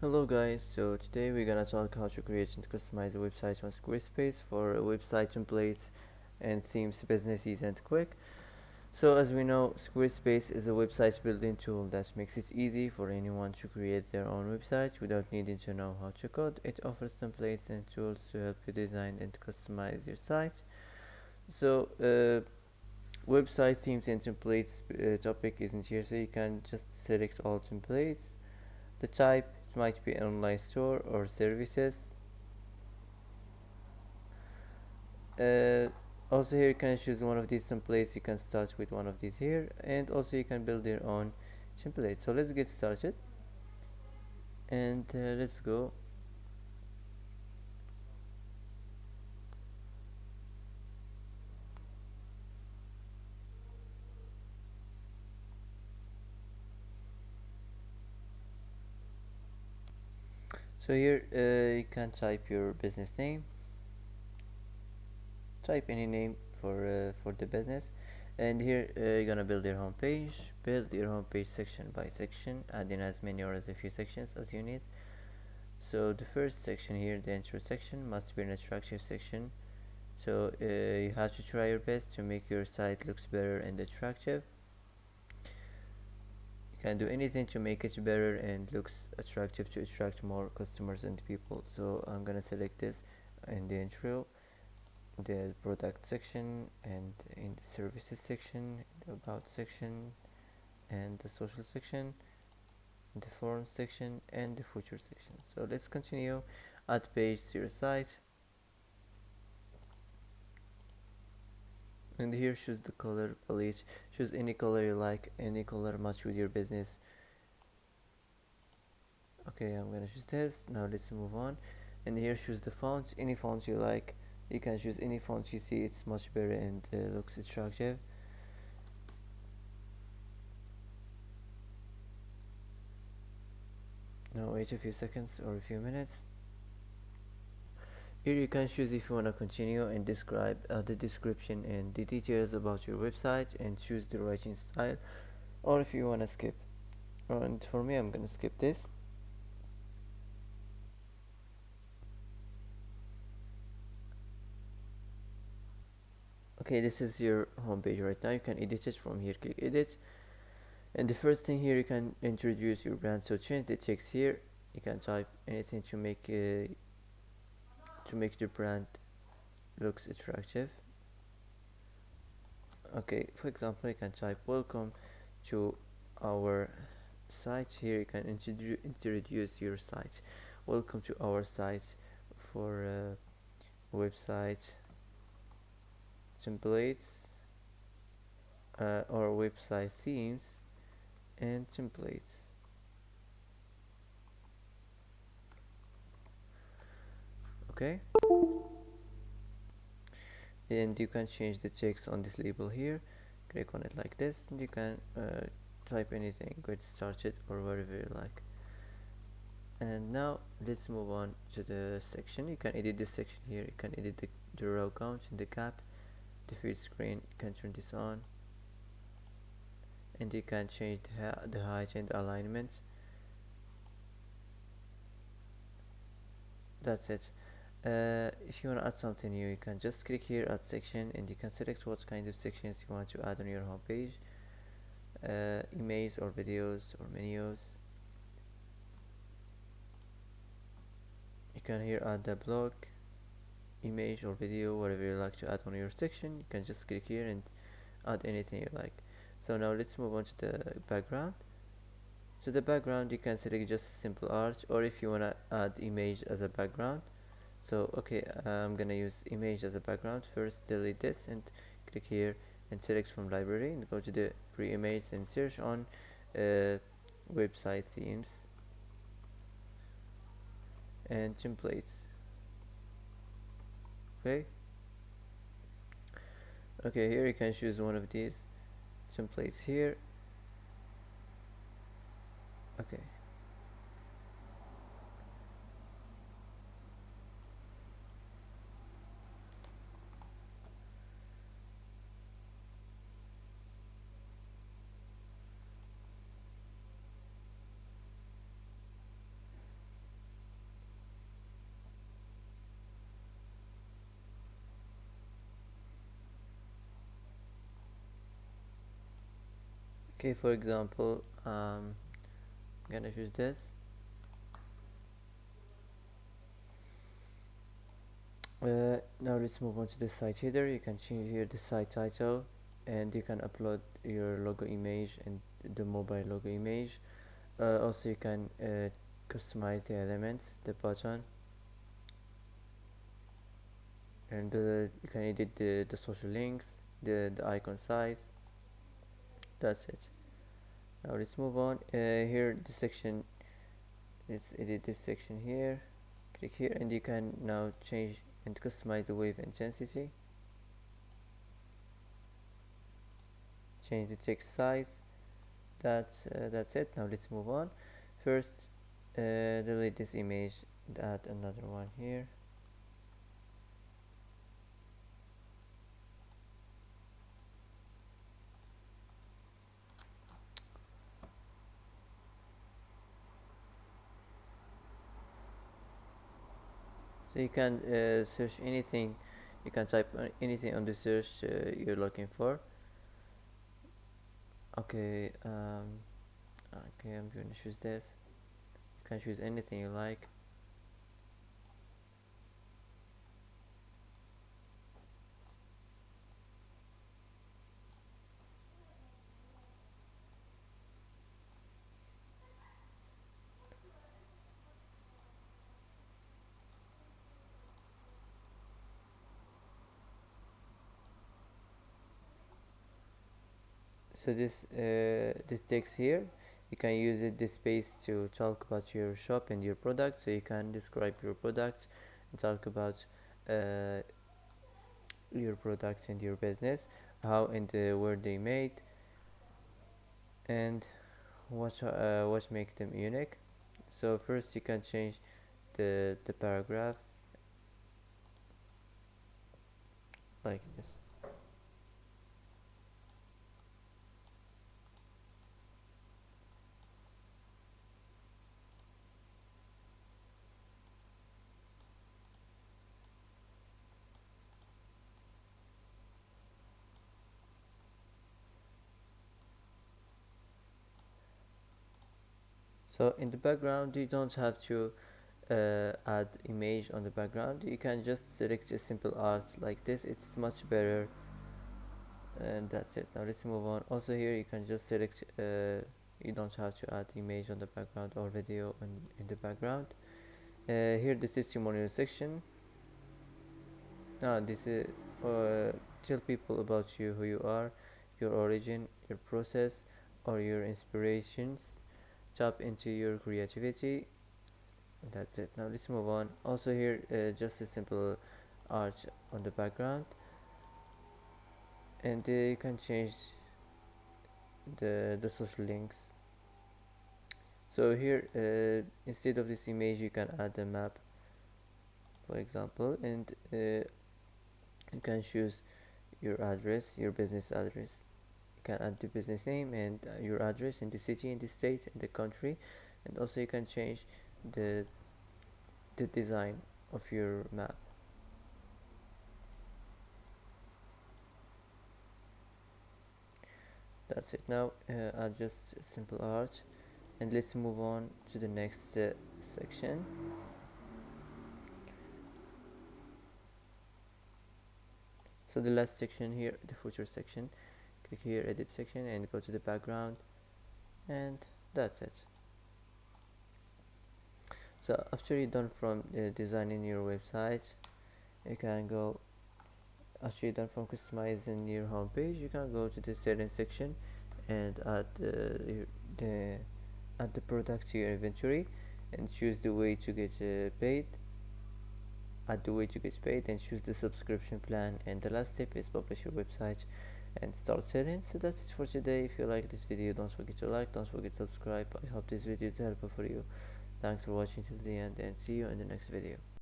Hello guys, so today we're gonna talk how to create and customize a website on Squarespace for website templates and themes business easy and quick. So as we know, Squarespace is a website building tool that makes it easy for anyone to create their own website without needing to know how to code. It offers templates and tools to help you design and customize your site. So website themes and templates topic isn't here, so you can just select all templates. The type, it might be an online store or services. uh, Also here you can choose one of these templates. You can start with one of these here, and also you can build your own template. So let's get started, and let's go. So here you can type your business name, type any name for the business, and here you're gonna build your home page. Build your home page section by section, adding as many or as a few sections as you need. So the first section here, the intro section, must be an attractive section. So you have to try your best to make your site looks better and attractive. You can do anything to make it better and looks attractive to attract more customers and people. So I'm gonna select this in the intro, the product section, and in the services section, the about section, and the social section, the forums section, and the future section. So let's continue. Add page to your site, and here choose the color palette. Choose any color you like, any color match with your business. Okay, I'm gonna choose this. Now let's move on, and here choose the font, any font you like. You can choose any font you see it's much better and looks attractive. Now wait a few seconds or a few minutes. Here you can choose if you want to continue and describe the description and the details about your website, and choose the writing style, or if you want to skip. And for me, I'm gonna skip this. Okay, this is your homepage right now. You can edit it from here. Click edit, and the first thing here, you can introduce your brand. So change the text here. You can type anything to make the brand looks attractive. Okay, for example, you can type welcome to our site. Here you can introduce your site. Welcome to our site for website templates, or website themes and templates. Okay, and you can change the text on this label here. Click on it like this, and you can type anything, get started, or whatever you like. And now let's move on to the section. You can edit this section here. You can edit the row count and the cap, the feed screen. You can turn this on, and you can change the height and alignment. That's it. If you want to add something new, you can just click here, add section, and you can select what kind of sections you want to add on your home page. Images or videos or menus. You can here add the blog, image or video, whatever you like to add on your section. You can just click here and add anything you like. So now let's move on to the background. So the background, you can select just a simple art, or if you want to add image as a background. So okay, I'm gonna use image as a background. First delete this and click here and select from library, and go to the free image and search on website themes and templates. Okay, here you can choose one of these templates here. Okay, Okay, for example, I'm gonna choose this. Now let's move on to the site header. You can change here the site title, and you can upload your logo image and the mobile logo image. Also you can customize the elements, the button, and you can edit the social links, the icon size. That's it. Now let's move on. Here the section, let's edit this section here. Click here and you can now change and customize the wave intensity, change the text size. That's it. Now let's move on. First, delete this image and add another one here. So you can search anything, you can type anything on the search you're looking for. Okay, okay, I'm going to choose this. You can choose anything you like. So this text here, you can use it, this space, to talk about your shop and your product. So you can describe your product and talk about uh, your products and your business, how and where they made, and what make them unique. So first you can change the paragraph like this. So in the background you don't have to add image on the background. You can just select a simple art like this, it's much better. And that's it. Now let's move on. Also here you can just select, you don't have to add image on the background or video in the background. Here the testimonial section. Now this is tell people about you, who you are, your origin, your process, or your inspirations. Tap into your creativity. That's it. Now let's move on. Also here just a simple art on the background, and you can change the social links. So here instead of this image you can add a map, for example, and you can choose your address, your business address. You can add the business name and your address in the city, in the state, in the country, and also you can change the design of your map. That's it. Now add just simple art, and let's move on to the next section. So the last section here, the footer section. Click here, edit section, and go to the background, and that's it. So after you're done from designing your website, you can go, after you're done from customizing your homepage, you can go to the settings section and add add the product to your inventory and choose the way to get paid. Add the way to get paid and choose the subscription plan, and the last step is publish your website and start selling. So that's it for today. If you like this video, don't forget to like, don't forget to subscribe. I hope this video is helpful for you. Thanks for watching till the end, and see you in the next video.